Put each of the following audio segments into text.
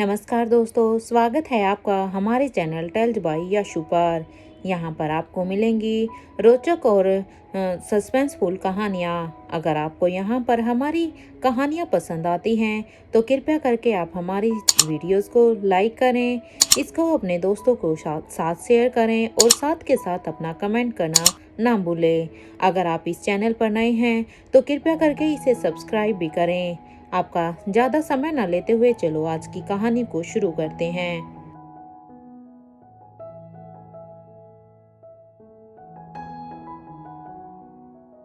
नमस्कार दोस्तों, स्वागत है आपका हमारे चैनल टेल्स बाय यशु पर। यहाँ पर आपको मिलेंगी रोचक और सस्पेंसफुल कहानियाँ। अगर आपको यहाँ पर हमारी कहानियाँ पसंद आती हैं तो कृपया करके आप हमारी वीडियोस को लाइक करें, इसको अपने दोस्तों को साथ शेयर करें और साथ के साथ अपना कमेंट करना ना भूलें। अगर आप इस चैनल पर नए हैं तो कृपया करके इसे सब्सक्राइब भी करें। आपका ज़्यादा समय न लेते हुए चलो आज की कहानी को शुरू करते हैं।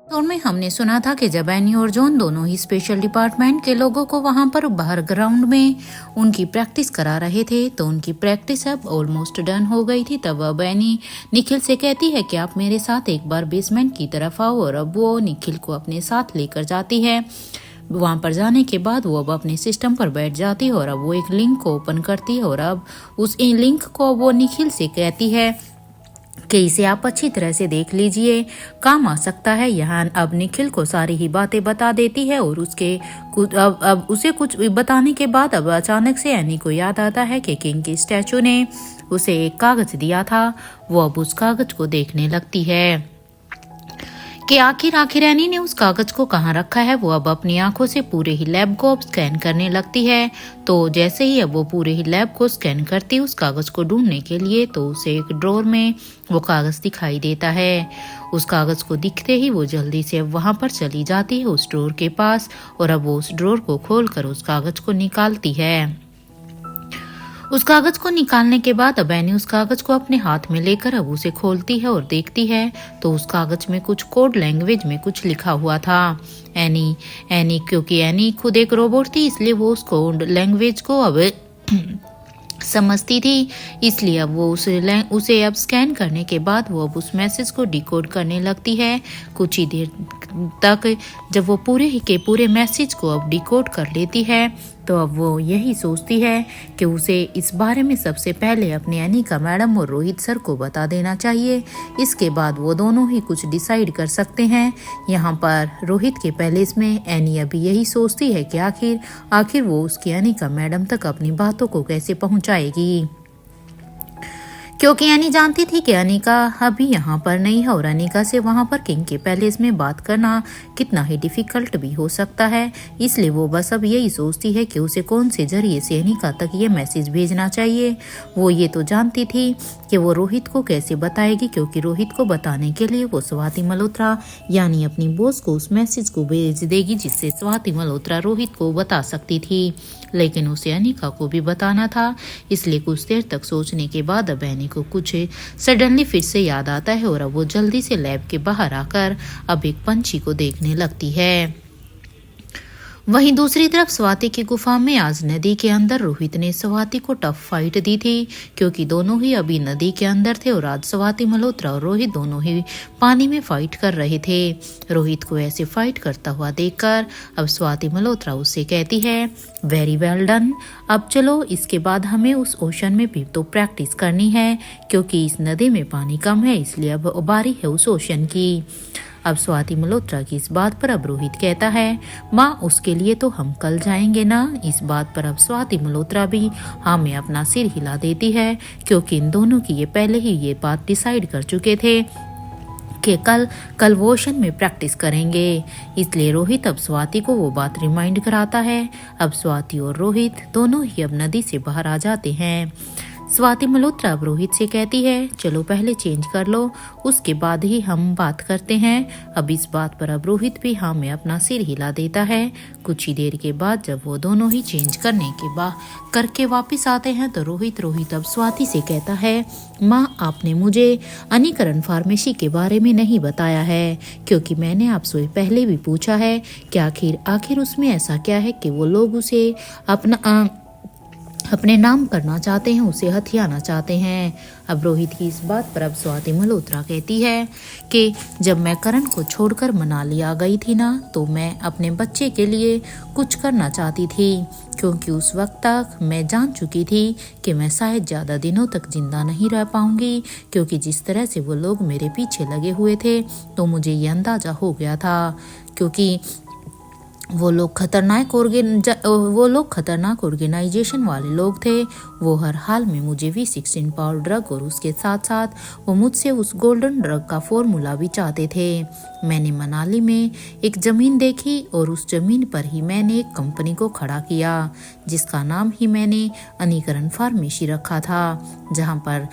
और में हमने सुना था कि जब एनी और जॉन दोनों ही स्पेशल डिपार्टमेंट के लोगों को वहां पर बाहर ग्राउंड में उनकी प्रैक्टिस करा रहे थे तो उनकी प्रैक्टिस अब ऑलमोस्ट डन हो गई थी। तब अब एनी निखिल से कहती है कि आप मेरे साथ एक बार बेसमेंट की तरफ आओ, और अब वो निखिल को अपने साथ लेकर जाती है। वहां पर जाने के बाद वो अब अपने सिस्टम पर बैठ जाती है और अब वो एक लिंक को ओपन करती है और अब उस लिंक को वो निखिल से कहती है कि इसे आप अच्छी तरह से देख लीजिए, काम आ सकता है। यहाँ अब निखिल को सारी ही बातें बता देती है और उसके अब उसे कुछ बताने के बाद अब अचानक से एनी को याद आता है कि किंग की स्टैचू ने उसे एक कागज दिया था। वो अब उस कागज को देखने लगती है कि आखिर एनी ने उस कागज को कहाँ रखा है। वो अब अपनी आंखों से पूरे ही लैब को स्कैन करने लगती है। तो जैसे ही अब वो पूरे ही लैब को स्कैन करती उस कागज को ढूंढने के लिए, तो उसे एक ड्रॉर में वो कागज दिखाई देता है। उस कागज को दिखते ही वो जल्दी से अब वहां पर चली जाती है उस ड्रॉर के पास, और अब वो उस ड्रॉर को खोलकर उस कागज को निकालती है। उस कागज को निकालने के बाद अब एनी उस कागज को अपने हाथ में लेकर अब उसे खोलती है और देखती है तो उस कागज में कुछ कोड लैंग्वेज में कुछ लिखा हुआ था। एनी क्योंकि एनी खुद एक रोबोट थी, इसलिए वो उस कोड लैंग्वेज को अब समझती थी, इसलिए अब वो उसे अब स्कैन करने के बाद वो अब उस मैसेज को डिकोड करने लगती है। कुछ ही देर तक जब वो पूरे मैसेज को अब डिकोड कर लेती है तो अब वो यही सोचती है कि उसे इस बारे में सबसे पहले अपने एनी का मैडम और रोहित सर को बता देना चाहिए। इसके बाद वो दोनों ही कुछ डिसाइड कर सकते हैं। यहाँ पर रोहित के पैलेस में एनी अभी यही सोचती है कि आखिर वो उसकी एनी का मैडम तक अपनी बातों को कैसे पहुंचाएगी, क्योंकि एनी जानती थी कि अनिका अभी यहाँ पर नहीं है और अनिका से वहाँ पर किंग के पैलेस में बात करना कितना ही डिफिकल्ट भी हो सकता है। इसलिए वो बस अब यही सोचती है कि उसे कौन से जरिए से अनिका तक ये मैसेज भेजना चाहिए। वो ये तो जानती थी कि वो रोहित को कैसे बताएगी, क्योंकि रोहित को बताने के लिए वो स्वाति मल्होत्रा यानी अपनी बॉस को उस मैसेज को भेज देगी, जिससे स्वाति मल्होत्रा रोहित को बता सकती थी। लेकिन उसे अनिका को भी बताना था, इसलिए कुछ देर तक सोचने के बाद अब एनी को कुछ सडनली फिर से याद आता है और अब वो जल्दी से लैब के बाहर आकर अब एक पंछी को देखने लगती है। वहीं दूसरी तरफ स्वाति की गुफा में आज नदी के अंदर रोहित ने स्वाति को टफ फाइट दी थी, क्योंकि दोनों ही अभी नदी के अंदर थे और आज स्वाति मल्होत्रा और रोहित दोनों ही पानी में फाइट कर रहे थे। रोहित को ऐसे फाइट करता हुआ देखकर अब स्वाति मल्होत्रा उससे कहती है, वेरी वेल डन, अब चलो इसके बाद हमें उस ओशन में भी तो प्रैक्टिस करनी है, क्योंकि इस नदी में पानी कम है, इसलिए अब बारी है उस ओशन की। अब स्वाति मल्होत्रा की इस बात पर अब रोहित कहता है, माँ उसके लिए तो हम कल जाएंगे ना। इस बात पर अब स्वाति मल्होत्रा भी हाँ में अपना सिर हिला देती है, क्योंकि इन दोनों की ये पहले ही ये बात डिसाइड कर चुके थे कि कल वो ओशन में प्रैक्टिस करेंगे। इसलिए रोहित अब स्वाति को वो बात रिमाइंड कराता है। अब स्वाति और रोहित दोनों ही अब नदी से बाहर आ जाते हैं। स्वाति मल्होत्रा अब रोहित से कहती है, चलो पहले चेंज कर लो, उसके बाद ही हम बात करते हैं। अब इस बात पर अब रोहित भी हाँ में अपना सिर हिला देता है। कुछ ही देर के बाद जब वो दोनों ही चेंज करके वापस आते हैं तो रोहित अब स्वाति से कहता है, माँ आपने मुझे अनीकरण फार्मेसी के बारे में नहीं बताया है, क्योंकि मैंने आपसे पहले भी पूछा है कि आखिर उसमें ऐसा क्या है कि वो लोग उसे अपने नाम करना चाहते हैं, उसे हथियाना चाहते हैं। अब रोहित की इस बात पर अब स्वाति मल्होत्रा कहती है कि जब मैं करण को छोड़कर मनाली आ गई थी ना, तो मैं अपने बच्चे के लिए कुछ करना चाहती थी, क्योंकि उस वक्त तक मैं जान चुकी थी कि मैं शायद ज़्यादा दिनों तक जिंदा नहीं रह पाऊंगी, क्योंकि जिस तरह से वो लोग मेरे पीछे लगे हुए थे तो मुझे ये अंदाज़ा हो गया था, क्योंकि वो लोग खतरनाक ऑर्गेनाइजेशन वाले लोग थे। वो हर हाल में मुझे V16 पावर ड्रग और उसके साथ साथ वो मुझसे उस गोल्डन ड्रग का फॉर्मूला भी चाहते थे। मैंने मनाली में एक ज़मीन देखी और उस ज़मीन पर ही मैंने एक कंपनी को खड़ा किया जिसका नाम ही मैंने अनीकरण फार्मेसी रखा था, जहाँ पर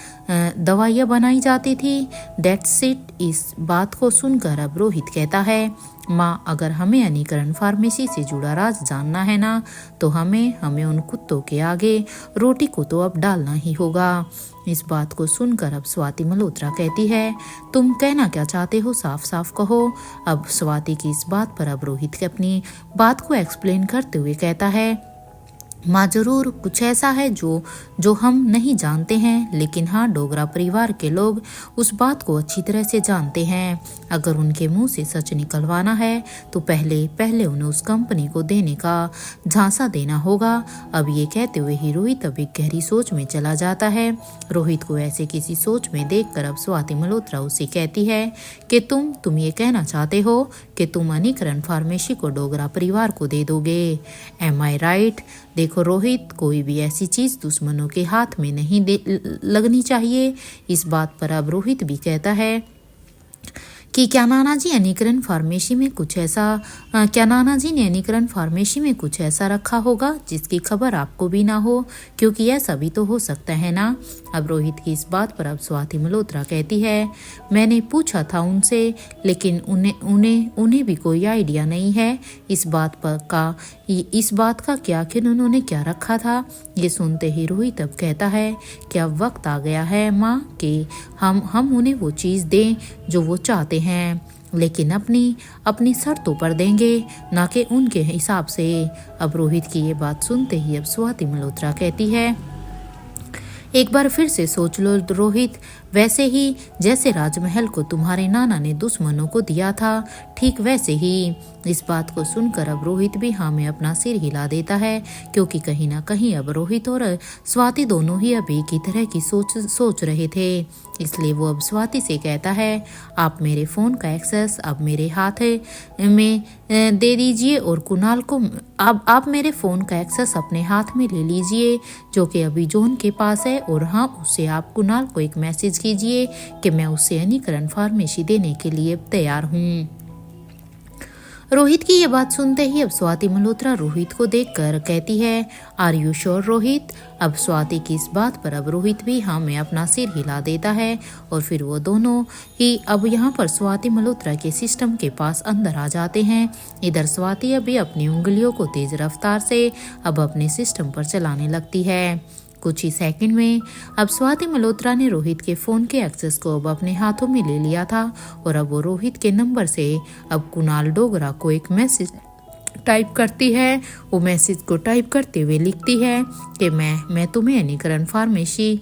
दवाइयाँ बनाई जाती थी। That's it. इस बात को सुनकर अब रोहित कहता है, माँ, अगर हमें अनीकरण फार्मेसी से जुड़ा राज जानना है ना, तो हमें उन कुत्तों के आगे रोटी को तो अब डालना ही होगा। इस बात को सुनकर अब स्वाति मल्होत्रा कहती है, तुम कहना क्या चाहते हो, साफ साफ कहो। अब स्वाति की इस बात पर अब रोहित अपनी बात को एक्सप्लेन करते हुए कहता है, माँ, जरूर कुछ ऐसा है जो हम नहीं जानते हैं, लेकिन हाँ, डोगरा परिवार के लोग उस बात को अच्छी तरह से जानते हैं। अगर उनके मुंह से सच निकलवाना है तो पहले उन्हें उस कंपनी को देने का झांसा देना होगा। अब ये कहते हुए ही रोहित अब एक गहरी सोच में चला जाता है। रोहित को ऐसे किसी सोच में देखकर अब स्वाति मल्होत्रा उसे कहती है कि तुम ये कहना चाहते हो कि तुम अनीकरण फार्मेसी को डोगरा परिवार को दे दोगे। एम आई राइट? देखो रोहित, कोई भी ऐसी चीज़ दुश्मनों के हाथ में नहीं लगनी चाहिए। इस बात पर अब रोहित भी कहता है कि क्या नाना जी ने अनीकरण फार्मेसी में कुछ ऐसा रखा होगा जिसकी खबर आपको भी ना हो, क्योंकि ऐसा भी तो हो सकता है ना। अब रोहित की इस बात पर अब स्वाति मल्होत्रा कहती है, मैंने पूछा था उनसे, लेकिन उन्हें भी कोई आइडिया नहीं है इस बात का कि आखिर उन्होंने क्या रखा था। ये सुनते ही रोहित अब कहता है कि अब वक्त आ गया है माँ कि हम उन्हें वो चीज़ दें जो वो चाहते हैं, लेकिन अपनी शर्तों पर देंगे, ना कि उनके हिसाब से। अब रोहित की ये बात सुनते ही अब स्वाति मल्होत्रा कहती है, एक बार फिर से सोच लो रोहित, वैसे ही जैसे राजमहल को तुम्हारे नाना ने दुश्मनों को दिया था, ठीक वैसे ही। इस बात को सुनकर अब रोहित भी हाँ में अपना सिर हिला देता है, क्योंकि कहीं ना कहीं अब रोहित और स्वाति दोनों ही अब एक ही तरह की सोच रहे थे। इसलिए वो अब स्वाति से कहता है, आप मेरे फ़ोन का एक्सेस अब मेरे हाथ में दे दीजिए और कुणाल को आप मेरे फ़ोन का एक्सेस अपने हाथ में ले लीजिए, जो कि अभी जॉन के पास है, और हाँ, उससे आप कुणाल को एक मैसेज कीजिए कि मैं उसे अनीकरण फार्मेसी देने के लिए तैयार हूँ। रोहित की ये बात सुनते ही अब स्वाति मल्होत्रा रोहित को देखकर कहती है, आर यू श्योर रोहित? अब स्वाति की इस बात पर अब रोहित भी हाँ में अपना सिर हिला देता है, और फिर वो दोनों ही अब यहाँ पर स्वाति मल्होत्रा के सिस्टम के पास अंदर आ जाते हैं। इधर स्वाति अभी अपनी उंगलियों को तेज रफ्तार से अब अपने सिस्टम पर चलाने लगती है। कुछ ही सेकंड में अब स्वाति मल्होत्रा ने रोहित के फ़ोन के एक्सेस को अब अपने हाथों में ले लिया था, और अब वो रोहित के नंबर से अब कुणाल डोगरा को एक मैसेज टाइप करती है। वो मैसेज को टाइप करते हुए लिखती है कि मैं तुम्हें अनीकरण फार्मेसी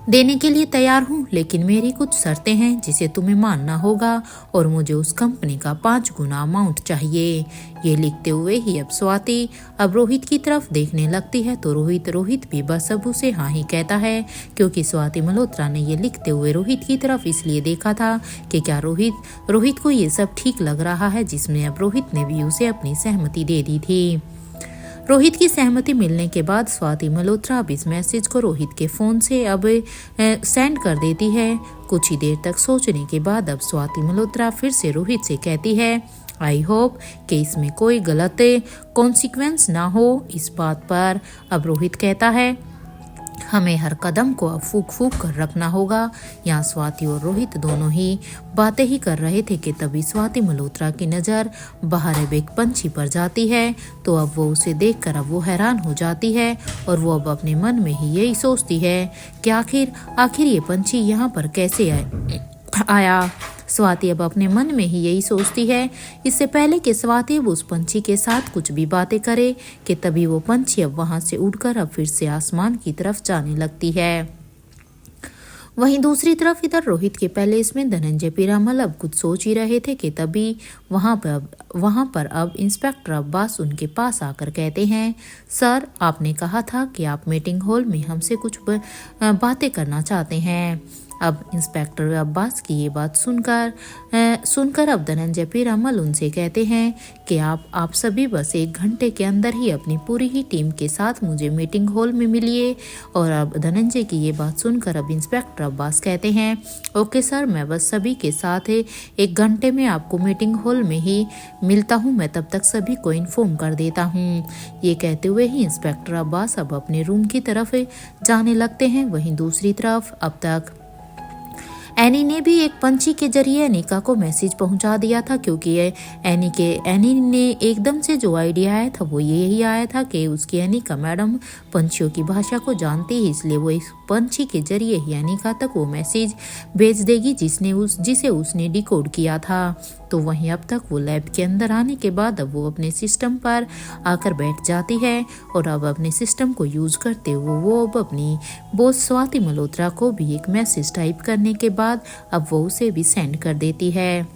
देने के लिए तैयार हूँ, लेकिन मेरी कुछ शर्तें हैं जिसे तुम्हें मानना होगा, और मुझे उस कंपनी का 5 गुना अमाउंट चाहिए। ये लिखते हुए ही अब स्वाति अब रोहित की तरफ देखने लगती है, तो रोहित भी बस अब उसे हाँ ही कहता है, क्योंकि स्वाति मल्होत्रा ने ये लिखते हुए रोहित की तरफ इसलिए देखा था कि क्या रोहित को ये सब ठीक लग रहा है, जिसमें अब रोहित ने भी उसे अपनी सहमति दे दी थी। रोहित की सहमति मिलने के बाद स्वाति मल्होत्रा अब इस मैसेज को रोहित के फ़ोन से अब सेंड कर देती है। कुछ ही देर तक सोचने के बाद अब स्वाति मल्होत्रा फिर से रोहित से कहती है, आई होप कि इसमें कोई गलत कॉन्सिक्वेंस ना हो। इस बात पर अब रोहित कहता है, हमें हर कदम को अब फूक कर रखना होगा। यहाँ स्वाति और रोहित दोनों ही बातें ही कर रहे थे कि तभी स्वाति मल्होत्रा की नज़र बाहर अब एक पंछी पर जाती है, तो अब वो उसे देखकर अब वो हैरान हो जाती है, और वो अब अपने मन में ही यही सोचती है कि आखिर ये पंछी यहाँ पर कैसे आया। स्वाति अब अपने मन में ही यही सोचती है। इससे पहले कि स्वाति अब उस पंछी के साथ कुछ भी बातें करे कि तभी वो पंछी अब वहां से उड़कर अब फिर से आसमान की तरफ जाने लगती है। वहीं दूसरी तरफ इधर रोहित के पहले इसमें धनंजय पीरामल अब कुछ सोच ही रहे थे कि तभी वहां पर अब इंस्पेक्टर अब्बास उनके पास आकर कहते हैं, सर, आपने कहा था कि आप मीटिंग हॉल में हमसे कुछ बातें करना चाहते हैं। अब इंस्पेक्टर अब्बास की ये बात सुनकर अब धनंजय पीरामल उनसे कहते हैं कि आप सभी बस 1 घंटे के अंदर ही अपनी पूरी ही टीम के साथ मुझे मीटिंग हॉल में मिलिए। और अब धनंजय की ये बात सुनकर अब इंस्पेक्टर अब्बास कहते हैं, ओके सर, मैं बस सभी के साथ 1 घंटे में आपको मीटिंग हॉल में ही मिलता हूँ। मैं तब तक सभी को इन्फॉर्म कर देता हूँ। ये कहते हुए ही इंस्पेक्टर अब्बास अब अपने रूम की तरफ जाने लगते हैं। वहीं दूसरी तरफ अब तक एनी ने भी एक पंछी के जरिए अनिका को मैसेज पहुंचा दिया था, क्योंकि एनी ने एकदम से जो आइडिया आया था वो यही आया था कि उसकी अनिका मैडम पंछियों की भाषा को जानती है, इसलिए वो इस पंछी के जरिए ही अनिका तक वो मैसेज भेज देगी जिसे उसने डिकोड किया था। तो वहीं अब तक वो लैब के अंदर आने के बाद अब वो अपने सिस्टम पर आकर बैठ जाती है और अब अपने सिस्टम को यूज करते हुए वो अब अपनी बॉस स्वाति मल्होत्रा को भी एक मैसेज टाइप करने के बाद अब वो उसे भी सेंड कर देती है।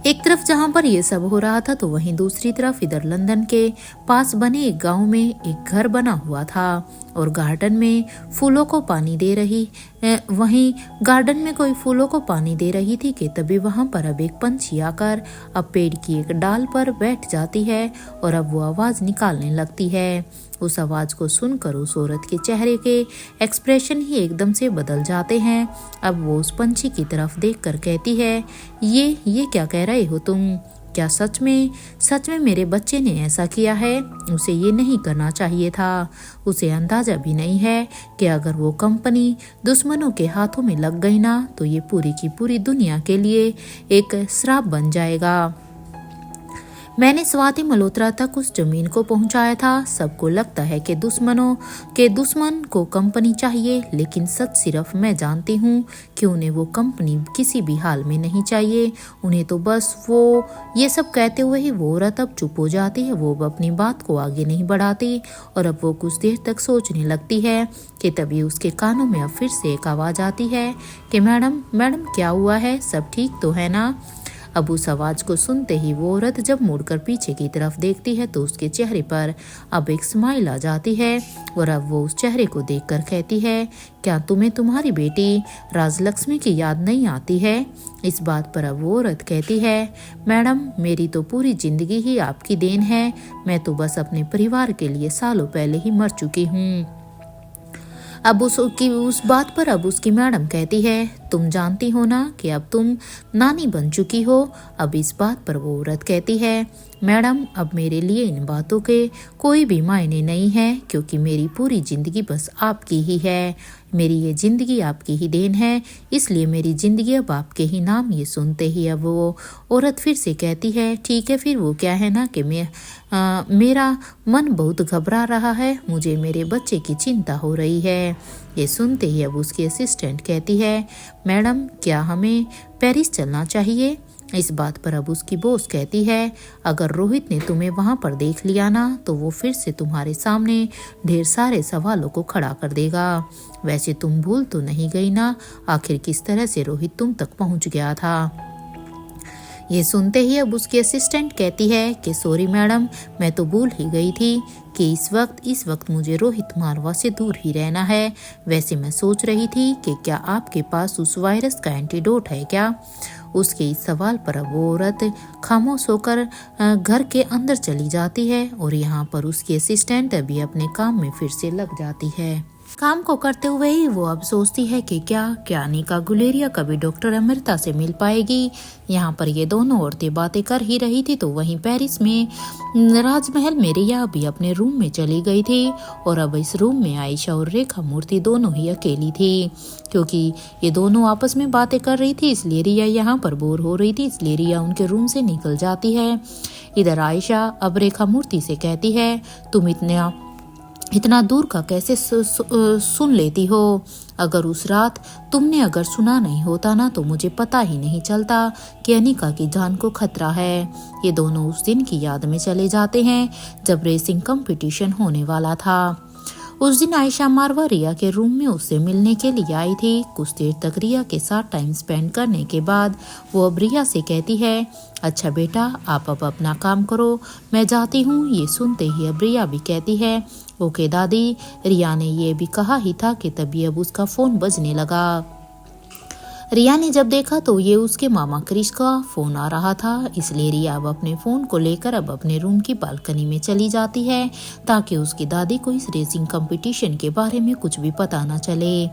एक तरफ जहां पर ये सब हो रहा था तो वहीं दूसरी तरफ इधर लंदन के पास बने एक गांव में एक घर बना हुआ था और गार्डन में फूलों को पानी दे रही वहीं गार्डन में कोई फूलों को पानी दे रही थी कि तभी वहां पर अब एक पंछी आकर अब पेड़ की एक डाल पर बैठ जाती है और अब वो आवाज निकालने लगती है। उस आवाज को सुनकर उस औरत के चेहरे के एक्सप्रेशन ही एकदम से बदल जाते हैं। अब वो उस पंछी की तरफ देखकर कहती है, ये क्या कह रहे हो तुम? क्या सच में मेरे बच्चे ने ऐसा किया है? उसे ये नहीं करना चाहिए था। उसे अंदाजा भी नहीं है कि अगर वो कंपनी दुश्मनों के हाथों में लग गई ना तो ये पूरी की पूरी दुनिया के लिए एक श्राप बन जाएगा। मैंने स्वाति मल्होत्रा तक उस जमीन को पहुंचाया था। सबको लगता है कि दुश्मन को कंपनी चाहिए, लेकिन सच सिर्फ मैं जानती हूँ कि उन्हें वो कंपनी किसी भी हाल में नहीं चाहिए। उन्हें तो बस वो ये सब कहते हुए ही वो औरत अब चुप हो जाती है। वो अब अपनी बात को आगे नहीं बढ़ाती और अब वो कुछ देर तक सोचने लगती है कि तभी उसके कानों में अब फिर से एक आवाज आती है कि मैडम क्या हुआ है? सब ठीक तो है ना? अब उस आवाज को सुनते ही वो औरत जब मुड़कर पीछे की तरफ देखती है तो उसके चेहरे पर अब एक स्माइल आ जाती है और अब वो उस चेहरे को देखकर कहती है, क्या तुम्हें तुम्हारी बेटी राजलक्ष्मी की याद नहीं आती है? इस बात पर अब वो औरत कहती है, मैडम मेरी तो पूरी जिंदगी ही आपकी देन है। मैं तो बस अपने परिवार के लिए सालों पहले ही मर चुकी हूँ। अब उस बात पर अब उसकी मैडम कहती है, तुम जानती हो ना कि अब तुम नानी बन चुकी हो। अब इस बात पर वो औरत कहती है, मैडम अब मेरे लिए इन बातों के कोई भी मायने नहीं है, क्योंकि मेरी पूरी जिंदगी बस आपकी ही है। मेरी ये जिंदगी आपकी ही देन है, इसलिए मेरी जिंदगी अब आपके ही नाम। ये सुनते ही अब वो औरत फिर से कहती है, ठीक है फिर वो क्या है ना कि मेरा मन बहुत घबरा रहा है, मुझे मेरे बच्चे की चिंता हो रही है। ये सुनते ही अब उसकी असिस्टेंट कहती है, मैडम क्या हमें पेरिस चलना चाहिए? इस बात पर अब उसकी बॉस कहती है, अगर रोहित ने तुम्हें वहां पर देख लिया ना तो वो फिर से तुम्हारे सामने ढेर सारे सवालों को खड़ा कर देगा। वैसे तुम भूल तो नहीं गई ना आखिर किस तरह से रोहित तुम तक पहुंच गया था? ये सुनते ही अब उसकी असिस्टेंट कहती है कि सॉरी मैडम, मैं तो भूल ही गई थी कि इस वक्त मुझे रोहित मारवा से दूर ही रहना है। वैसे मैं सोच रही थी कि क्या आपके पास उस वायरस का एंटीडोट है क्या? उसके इस सवाल पर अब वो औरत खामोश होकर घर के अंदर चली जाती है और यहाँ पर उसकी असिस्टेंट अभी अपने काम में फिर से लग जाती है। काम को करते हुए ही वो अब सोचती है कि क्या अनिका गुलेरिया कभी डॉक्टर अमृता से मिल पाएगी। यहाँ पर ये दोनों औरतें बातें कर ही रही थी तो वहीं पेरिस में राजमहल में रिया भी अपने रूम में चली गई थी और अब इस रूम में आयशा और रेखा मूर्ति दोनों ही अकेली थी। क्योंकि ये दोनों आपस में बातें कर रही थी इसलिए रिया यहाँ पर बोर हो रही थी, इसलिए रिया उनके रूम से निकल जाती है। इधर आयशा अब रेखा मूर्ति से कहती है, तुम इतना दूर का कैसे सुन लेती हो? अगर उस रात तुमने अगर सुना नहीं होता ना तो मुझे पता ही नहीं चलता कि अनिका की जान को खतरा है। ये दोनों उस दिन की याद में चले जाते हैं जब रेसिंग कंपटीशन होने वाला था उस दिन आयशा मारवा रिया के रूम में उससे मिलने के लिए आई थी। कुछ देर तक रिया के साथ टाइम स्पेंड करने के बाद वो अब रिया से कहती है, अच्छा बेटा आप अब अपना काम करो, मैं जाती हूँ। ये सुनते ही अब रिया भी कहती है, ओके दादी। रिया ने ये भी कहा ही था कि तभी अब उसका फ़ोन बजने लगा। रिया ने जब देखा तो ये उसके मामा क्रिश का फ़ोन आ रहा था, इसलिए रिया अब अपने फ़ोन को लेकर अब अपने रूम की बालकनी में चली जाती है ताकि उसकी दादी को इस रेसिंग कंपटीशन के बारे में कुछ भी पता ना चले।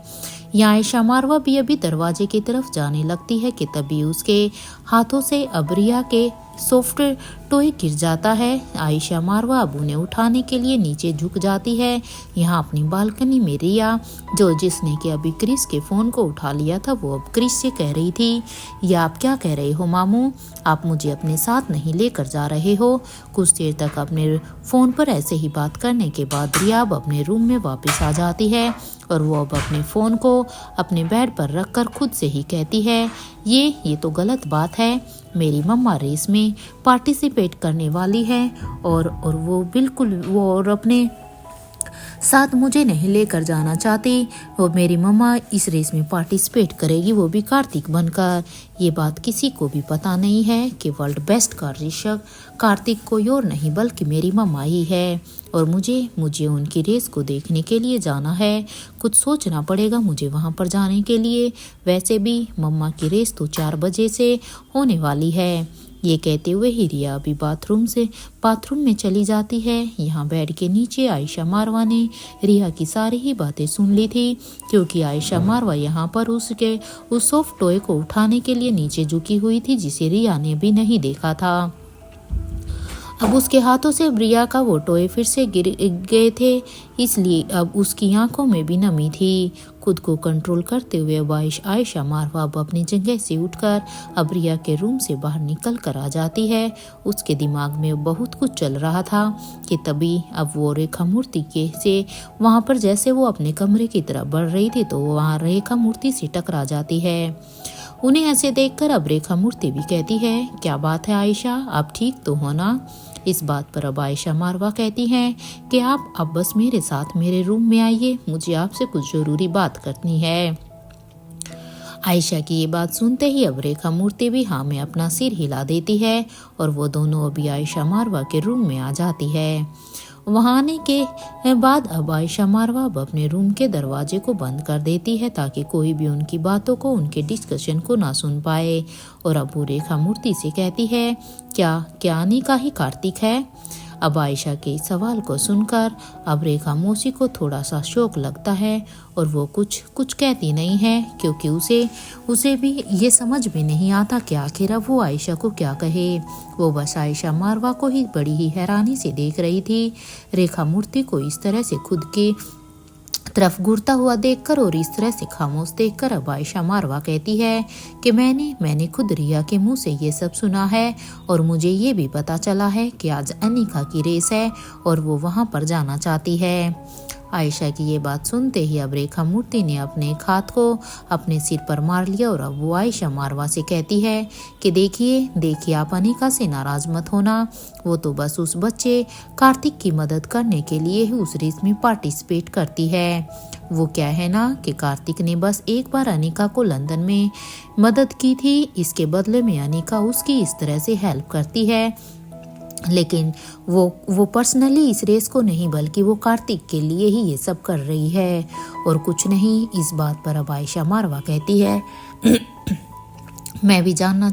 यहाँ आयशा मारवा भी अभी दरवाजे की तरफ जाने लगती है कि तभी उसके हाथों से अब रिया के सॉफ्ट टॉय गिर जाता है। आयशा मारवा अब उन्हें उठाने के लिए नीचे झुक जाती है। यहाँ अपनी बालकनी में रिया, जिसने कि अभी क्रिस के फ़ोन को उठा लिया था, वो अब क्रिस से कह रही थी, ये आप क्या कह रहे हो मामू, आप मुझे अपने साथ नहीं लेकर जा रहे हो। कुछ देर तक अपने फ़ोन पर ऐसे ही बात करने के बाद रिया अब अपने रूम में वापस आ जाती है और वो अब अपने फ़ोन को अपने बेड पर रखकर खुद से ही कहती है, ये तो गलत बात है। मेरी मम्मा रेस में पार्टिसिपेट करने वाली है और वो और अपने साथ मुझे नहीं लेकर जाना चाहती। वो मेरी मम्मा इस रेस में पार्टिसिपेट करेगी, वो भी कार्तिक बनकर। ये बात किसी को भी पता नहीं है कि वर्ल्ड बेस्ट का ऋषभ कार्तिक कोई और नहीं बल्कि मेरी मम्मा ही है और मुझे उनकी रेस को देखने के लिए जाना है। कुछ सोचना पड़ेगा मुझे वहाँ पर जाने के लिए। वैसे भी मम्मा की रेस तो 4 बजे से होने वाली है। ये कहते हुए ही रिया अभी बाथरूम में चली जाती है। यहाँ बेड के नीचे आयशा मारवा ने रिया की सारी ही बातें सुन ली थी, क्योंकि आयशा मारवा यहाँ पर उस सॉफ्ट टॉय को उठाने के लिए नीचे झुकी हुई थी, जिसे रिया ने भी नहीं देखा था। अब उसके हाथों से रिया का वो टॉय फिर से गिर गए थे, इसलिए अब उसकी आंखों में भी नमी थी। खुद को कंट्रोल करते हुए आयशा मारवा अब अपनी जगह से उठकर अब रिया के रूम से बाहर निकल कर आ जाती है। उसके दिमाग में बहुत कुछ चल रहा था कि तभी अब वो रेखा मूर्ति के से वहाँ पर जैसे वो अपने कमरे की तरफ बढ़ रही थी तो वहाँ रेखा मूर्ति से टकरा जाती है। उन्हें ऐसे देखकर अब रेखा मूर्ति भी कहती है, क्या बात है आयशा, आप ठीक तो हो ना। इस बात पर अब आयशा मारवा कहती हैं कि आप अब बस मेरे साथ मेरे रूम में आइए, मुझे आपसे कुछ ज़रूरी बात करनी है। आयशा की ये बात सुनते ही अब रेखा मूर्ति भी हाँ में अपना सिर हिला देती है और वो दोनों अभी आयशा मारवा के रूम में आ जाती है। वहाँ आने के बाद अब आयशा मारवा अब अपने रूम के दरवाजे को बंद कर देती है ताकि कोई भी उनकी बातों को, उनके डिस्कशन को ना सुन पाए। और अब वो रेखा मूर्ति से कहती है, क्या अनिका ही कार्तिक है। अब आयशा के इस सवाल को सुनकर अब रेखा मौसी को थोड़ा सा शौक लगता है और वो कुछ कहती नहीं है, क्योंकि उसे भी ये समझ में नहीं आता कि आखिर अब वो आयशा को क्या कहे। वो बस आयशा मारवा को ही बड़ी ही हैरानी से देख रही थी। रेखा मूर्ति को इस तरह से खुद की तरफ घूरता हुआ देखकर और इस तरह से खामोश देखकर अब आयशा मारवा कहती है कि मैंने खुद रिया के मुंह से ये सब सुना है और मुझे ये भी पता चला है कि आज अनिका की रेस है और वो वहाँ पर जाना चाहती है। आयशा की ये बात सुनते ही अब रेखा मूर्ति ने अपने एक हाथ को अपने सिर पर मार लिया और अब वो आयशा मारवा से कहती है कि देखिए आप अनिका से नाराज मत होना, वो तो बस उस बच्चे कार्तिक की मदद करने के लिए ही उस रेस में पार्टिसिपेट करती है। वो क्या है ना कि कार्तिक ने बस एक बार अनिका को लंदन में मदद की थी, इसके बदले में अनिका उसकी इस तरह से हेल्प करती है, लेकिन वो पर्सनली इस रेस को नहीं बल्कि वो कार्तिक के लिए ही ये सब कर रही है और कुछ नहीं। इस बात पर अब आयशा मारवा कहती है मैं भी जाना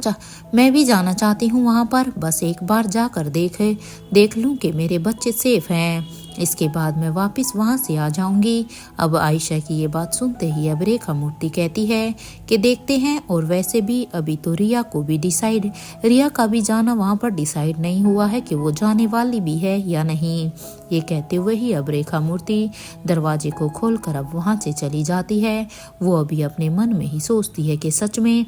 चाहती हूँ वहाँ पर, बस एक बार जाकर देख लूँ कि मेरे बच्चे सेफ हैं, इसके बाद मैं वापस वहाँ से आ जाऊँगी। अब आयशा की ये बात सुनते ही अब रेखा मूर्ति कहती है कि देखते हैं, और वैसे भी अभी तो रिया का भी जाना वहाँ पर डिसाइड नहीं हुआ है कि वो जाने वाली भी है या नहीं। ये कहते हुए ही अब रेखा मूर्ति दरवाजे को खोलकर अब वहाँ से चली जाती है। वो अभी अपने मन में ही सोचती है कि सच में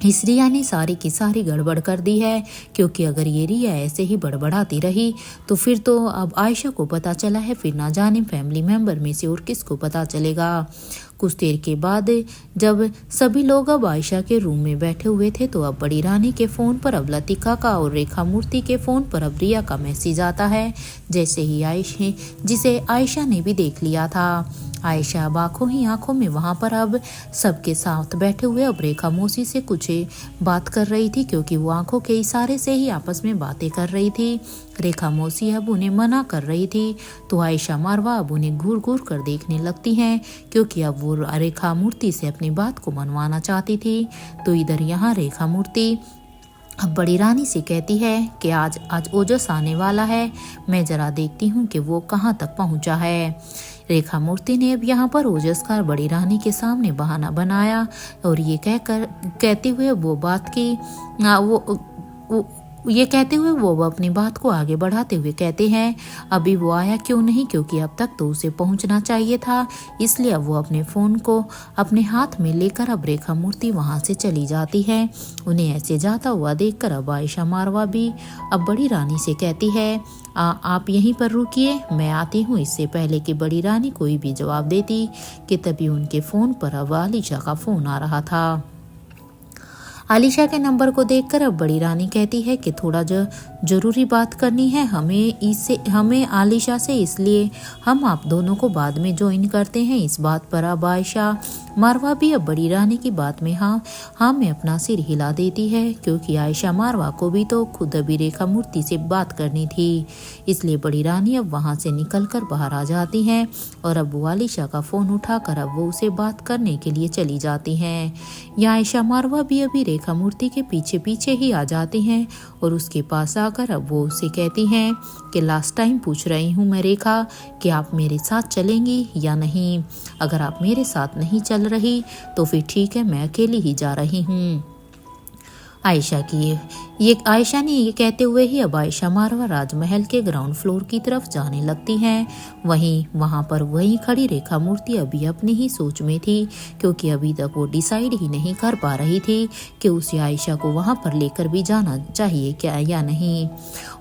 इस रिया ने सारी की सारी गड़बड़ कर दी है, क्योंकि अगर ये रिया ऐसे ही बड़बड़ाती रही तो फिर तो अब आयशा को पता चला है, फिर ना जाने फैमिली मेंबर में से और किसको पता चलेगा। कुछ देर के बाद जब सभी लोग अब आयशा के रूम में बैठे हुए थे तो अब बड़ी रानी के फ़ोन पर अब लतिका का और रेखा मूर्ति के फ़ोन पर अब रिया का मैसेज आता है, जैसे ही आयशा जिसे आयशा ने भी देख लिया था। आयशा अब आंखों ही आंखों में वहां पर अब सबके साथ बैठे हुए अब रेखा मौसी से कुछ बात कर रही थी, क्योंकि वो आंखों के इशारे से ही आपस में बातें कर रही थी। रेखा मौसी अब उन्हें मना कर रही थी तो आयशा मारवा अब उन्हें घूर घूर कर देखने लगती हैं, क्योंकि अब वो रेखा मूर्ति से अपनी बात को मनवाना चाहती थी। तो इधर यहाँ रेखा मूर्ति अब बड़ी रानी से कहती है कि आज ओजस आने वाला है, मैं जरा देखती हूँ कि वो कहाँ तक पहुँचा है। रेखा मूर्ति ने अब यहाँ पर ओजस का बड़ी रानी के सामने बहाना बनाया और ये कहते हुए वो अपनी बात को आगे बढ़ाते हुए कहते हैं, अभी वो आया क्यों नहीं, क्योंकि अब तक तो उसे पहुंचना चाहिए था, इसलिए अब वो अपने फ़ोन को अपने हाथ में लेकर अब रेखा मूर्ति वहां से चली जाती है। उन्हें ऐसे जाता हुआ देखकर अब आयशा मारवा भी अब बड़ी रानी से कहती है, आप यहीं पर रुकिए, मैं आती हूँ। इससे पहले कि बड़ी रानी कोई भी जवाब देती कि तभी उनके फ़ोन पर अब आलिशा का फ़ोन आ रहा था। आलिशा के नंबर को देखकर अब बड़ी रानी कहती है कि थोड़ा जरूरी बात करनी है हमें आलिशा से, इसलिए हम आप दोनों को बाद में ज्वाइन करते हैं। इस बात पर अब आयशा मारवा भी अब बड़ी रानी की बात में हाँ में अपना सिर हिला देती है, क्योंकि आयशा मारवा को भी तो खुद अभी रेखा मूर्ति से बात करनी थी। इसलिए बड़ी रानी अब वहां से निकलकर बाहर आ जाती हैं और अब वो आलिशा का फ़ोन उठाकर अब वो उसे बात करने के लिए चली जाती हैं। यहाँ आयशा मारवा भी अभी रेखा मूर्ति के पीछे पीछे ही आ जाती हैं और उसके पास आकर अब वो उसे कहती हैं कि लास्ट टाइम पूछ रही हूँ मैं रेखा कि आप मेरे साथ चलेंगी या नहीं। अगर आप मेरे साथ नहीं चल रही तो फिर ठीक है, मैं अकेली ही जा रही हूँ। आयशा ने ये कहते हुए ही अब आयशा मारवा राजमहल के ग्राउंड फ्लोर की तरफ जाने लगती हैं। वहां पर खड़ी रेखा मूर्ति अभी अपनी ही सोच में थी, क्योंकि अभी तक वो डिसाइड ही नहीं कर पा रही थी कि उसे आयशा को वहां पर लेकर भी जाना चाहिए क्या या नहीं।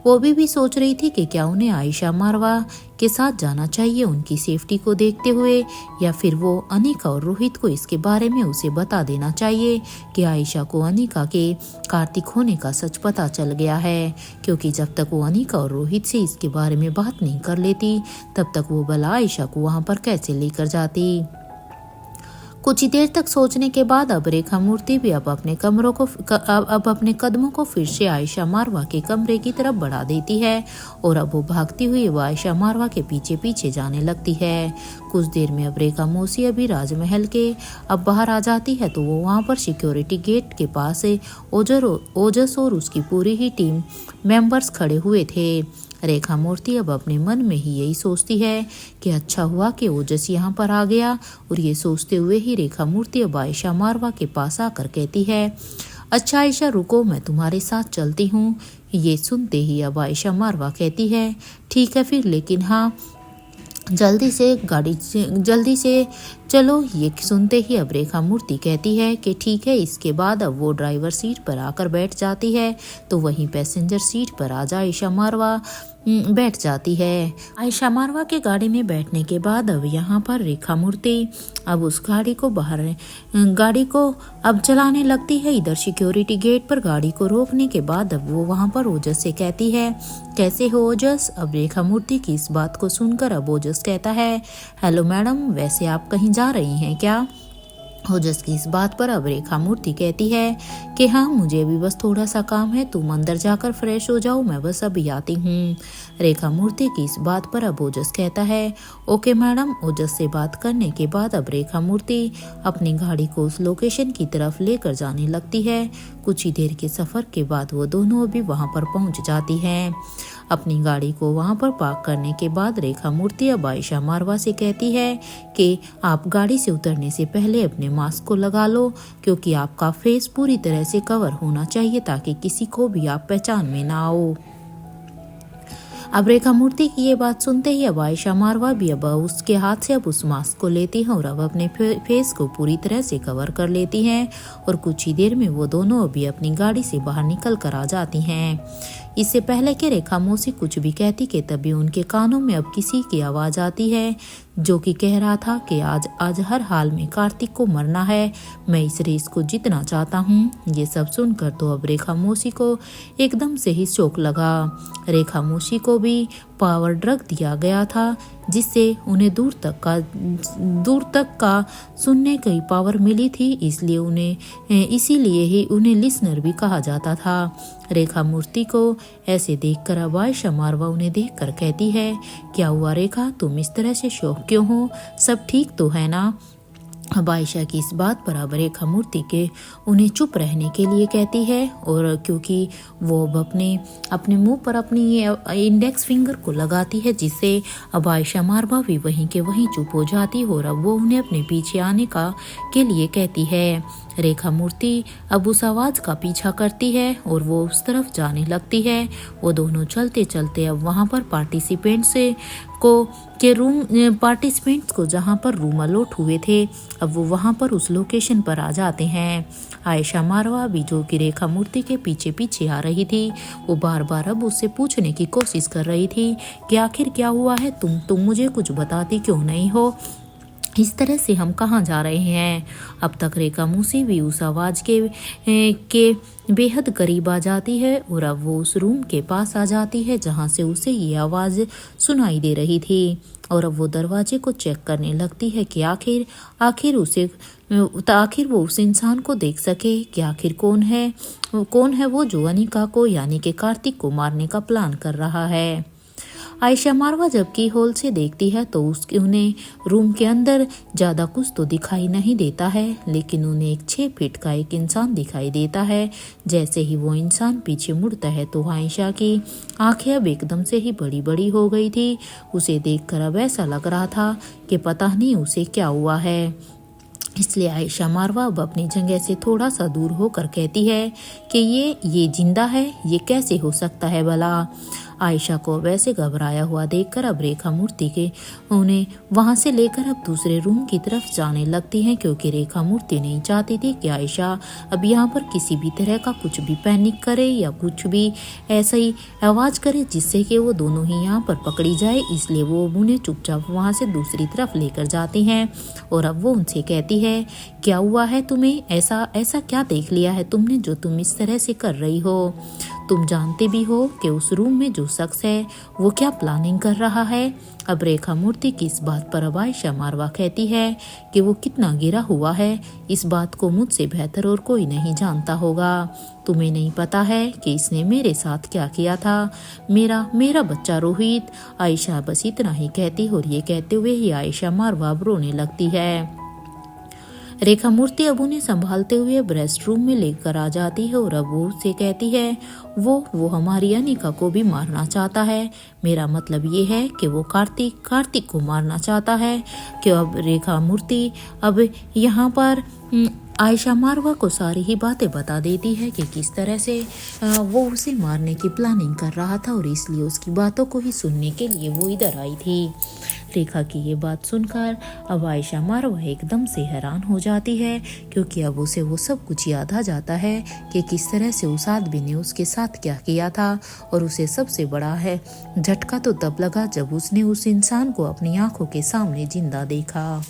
वो भी सोच रही थी कि क्या उन्हें आयशा मारवा के साथ जाना चाहिए उनकी सेफ्टी को देखते हुए, या फिर वो अनिका और रोहित को इसके बारे में उसे बता देना चाहिए कि आयशा को अनिका के कार्तिक होने का सच पता चल गया है, क्योंकि जब तक वो अनिका और रोहित से इसके बारे में बात नहीं कर लेती तब तक वो भला आयशा को वहां पर कैसे लेकर जाती। कुछ ही देर तक सोचने के बाद अब रेखा मूर्ति भी अब अपने कदमों को फिर से आयशा मारवा के कमरे की तरफ बढ़ा देती है और अब वो भागती हुई वो आयशा मारवा के पीछे पीछे जाने लगती है। कुछ देर में अब रेखा मौसी अभी राजमहल के अब बाहर आ जाती है तो वो वहां पर सिक्योरिटी गेट के पास ओजस और उसकी पूरी ही टीम मेंबर्स खड़े हुए थे। रेखा मूर्ति अब अपने मन में ही यही सोचती है कि अच्छा हुआ कि ओजस यहाँ पर आ गया, और ये सोचते हुए ही रेखा मूर्ति अब आयशा मारवा के पास आकर कहती है, अच्छा आयशा रुको, मैं तुम्हारे साथ चलती हूँ। ये सुनते ही अब आयशा मारवा कहती है, ठीक है फिर, लेकिन हाँ जल्दी से चलो। ये सुनते ही अब रेखा मूर्ति कहती है कि ठीक है। इसके बाद अब वो ड्राइवर सीट पर आकर बैठ जाती है तो वहीं पैसेंजर सीट पर आयशा मारवा बैठ जाती है। आयशा मारवा के गाड़ी में बैठने के बाद अब यहाँ पर रेखा मूर्ति अब उस गाड़ी को अब चलाने लगती है। इधर सिक्योरिटी गेट पर गाड़ी को रोकने के बाद अब वो वहाँ पर ओजस से कहती है, कैसे हो ओजस। अब रेखा मूर्ति की इस बात को सुनकर अब ओजस कहता है, हेलो मैडम, वैसे आप कहीं जा रही हैं क्या। ओजस की इस बात पर अब रेखा मूर्ति कहती है कि हाँ, मुझे भी बस थोड़ा सा काम है, तुम अंदर जाकर फ्रेश हो जाओ, मैं बस अभी आती हूँ। रेखा मूर्ति की इस बात पर अब ओजस कहता है, ओके मैडम। ओजस से बात करने के बाद अब रेखा मूर्ति अपनी गाड़ी को उस लोकेशन की तरफ लेकर जाने लगती है। कुछ ही देर के सफर के बाद वो दोनों अभी वहां पर पहुंच जाती हैं। अपनी गाड़ी को वहां पर पार्क करने के बाद रेखा मूर्ति अब आयशा मारवा से कहती है कि आप गाड़ी से उतरने से पहले अपने मास्क को लगा लो, क्योंकि आपका फेस पूरी तरह से कवर होना चाहिए ताकि किसी को भी आप पहचान में ना आओ। अब रेखा मूर्ति की ये बात सुनते ही अब आयशा मारवा भी अब उसके हाथ से अब उस मास्क को लेती हैं और अब अपने फेस को पूरी तरह से कवर कर लेती हैं, और कुछ ही देर में वो दोनों अभी अपनी गाड़ी से बाहर निकल कर आ जाती हैं। इससे पहले कि रेखा मौसी कुछ भी कहती कि तभी उनके कानों में अब किसी की आवाज़ आती है, जो कि कह रहा था कि आज आज हर हाल में कार्तिक को मरना है, मैं इस रेस को जीतना चाहता हूँ। ये सब सुनकर तो अब रेखा मौसी को एकदम से ही शौक लगा। रेखा मौसी को भी पावर ड्रग दिया गया था, जिससे उन्हें दूर तक का सुनने की पावर मिली थी, इसीलिए ही उन्हें लिसनर भी कहा जाता था। रेखा मूर्ति को ऐसे देखकर अब आयशा मारवा उन्हें देखकर कहती है, क्या हुआ रेखा, तुम इस तरह से शौक क्यों हो, सब ठीक तो है ना। अब आयशा की इस बात पर अब रेखा मूर्ति के उन्हें चुप रहने के लिए कहती है, और क्योंकि वो अब अपने मुंह पर अपनी इंडेक्स फिंगर को लगाती है, जिससे अब आयशा मारवा भी वहीं के वहीं चुप हो जाती है और अब वो उन्हें अपने पीछे आने के लिए कहती है। रेखा मूर्ति अब उस आवाज का पीछा करती है और वो उस तरफ जाने लगती है। वो दोनों चलते चलते अब वहां पर पार्टिसिपेंट्स को जहां पर रूम अलॉट हुए थे, अब वो वहां पर उस लोकेशन पर आ जाते हैं। आयशा मारवा भी, जो कि रेखा मूर्ति के पीछे पीछे आ रही थी, वो बार बार अब उससे पूछने की कोशिश कर रही थी कि आखिर क्या हुआ है, तुम मुझे कुछ बताती क्यों नहीं हो, इस तरह से हम कहाँ जा रहे हैं। अब तक रेखा मौसी भी उस आवाज के बेहद करीब आ जाती है और अब वो उस रूम के पास आ जाती है जहाँ से उसे ये आवाज सुनाई दे रही थी, और अब वो दरवाजे को चेक करने लगती है कि आखिर वो उस इंसान को देख सके कि आखिर कौन है वो जो अनिका को यानी कि कार्तिक को मारने का प्लान कर रहा है। आयशा मारवा जबकि हॉल से देखती है तो उन्हें रूम के अंदर ज्यादा कुछ तो दिखाई नहीं देता है, लेकिन उन्हें एक 6 फीट का एक इंसान दिखाई देता है। जैसे ही वो इंसान पीछे मुड़ता है तो आयशा की आंखें अब एकदम से ही बड़ी बड़ी हो गई थी। उसे देखकर अब ऐसा लग रहा था कि पता नहीं उसे क्या हुआ है। इसलिए आयशा मारवा अब अपनी जगह से थोड़ा सा दूर होकर कहती है कि ये जिंदा है, ये कैसे हो सकता है भला। आयशा को वैसे घबराया हुआ देखकर अब रेखा मूर्ति के उन्हें वहां से लेकर अब दूसरे रूम की तरफ जाने लगती हैं, क्योंकि रेखा मूर्ति नहीं चाहती थी कि आयशा अब यहाँ पर किसी भी तरह का कुछ भी पैनिक करे या कुछ भी ऐसा ही आवाज करे जिससे कि वो दोनों ही यहाँ पर पकड़ी जाए। इसलिए वो उन्हें चुपचाप वहां से दूसरी तरफ लेकर जाती हैं और अब वो उनसे कहती है, क्या हुआ है तुम्हें, ऐसा क्या देख लिया है तुमने जो तुम इस तरह से कर रही हो। तुम जानते भी हो कि उस रूम में जो शख्स है वो क्या प्लानिंग कर रहा है। अब रेखा मूर्ति की इस बात पर अब आयशा मारवा कहती है कि वो कितना गिरा हुआ है, इस बात को मुझसे बेहतर और कोई नहीं जानता होगा। तुम्हें नहीं पता है कि इसने मेरे साथ क्या किया था, मेरा बच्चा रोहित। आयशा बस इतना ही कहती और ये कहते हुए ही आयशा मारवा अब रोने लगती है। रेखा मूर्ति अब उन्हें संभालते हुए रेस्ट रूम में लेकर आ जाती है और अब वो उससे कहती है, वो हमारी अनिका को भी मारना चाहता है। मेरा मतलब ये है कि वो कार्तिक को मारना चाहता है। कि अब रेखा मूर्ति अब यहाँ पर आयशा मारवा को सारी ही बातें बता देती है कि किस तरह से वो उसे मारने की प्लानिंग कर रहा था और इसलिए उसकी बातों को ही सुनने के लिए वो इधर आई थी। रेखा की ये बात सुनकर अब आयशा मारवा एकदम से हैरान हो जाती है, क्योंकि अब उसे वो सब कुछ याद आ जाता है कि किस तरह से उस आदमी ने उसके साथ क्या किया था। और उसे सबसे बड़ा है झटका तो तब लगा जब उसने उस इंसान को अपनी आंखों के सामने जिंदा देखा।